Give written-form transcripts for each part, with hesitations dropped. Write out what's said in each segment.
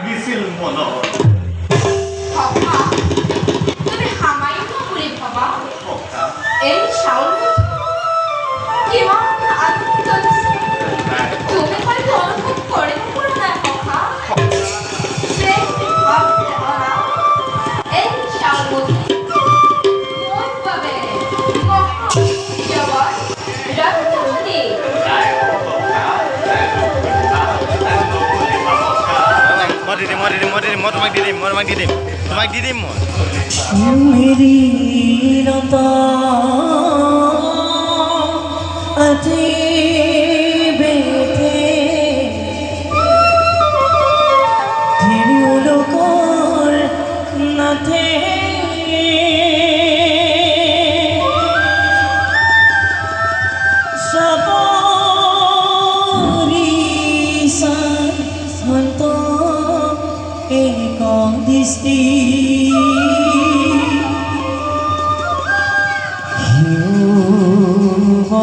দিছিল মনত সখা তুমি সামান্য বুলি ভাবা সখা এই চাউল কিমান আনন্দ দিছে তুমি হয়তো অনুভৱ কৰিব পৰা নাই সখা প্ৰেম ভাৱ ধাৰণা এই চাউল মোৰ বাবে মহাজগত ৰত্নমণি মই তোমাক দি দিম মই मेरी लता अजी बेटे लोकर नाथे सबरी संत एक दृष्टि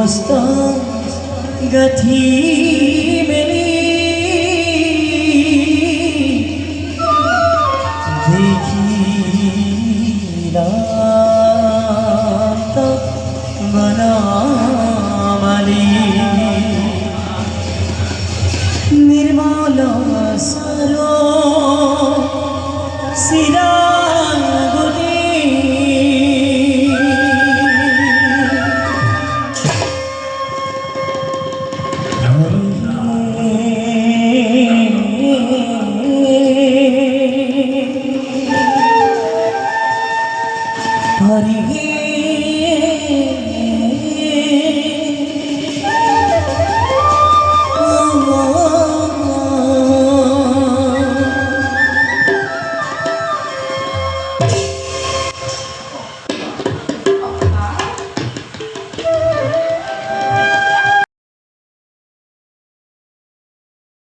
मस्त गठी मेरी देखिला तो बना माली निर्मल सरो सिरा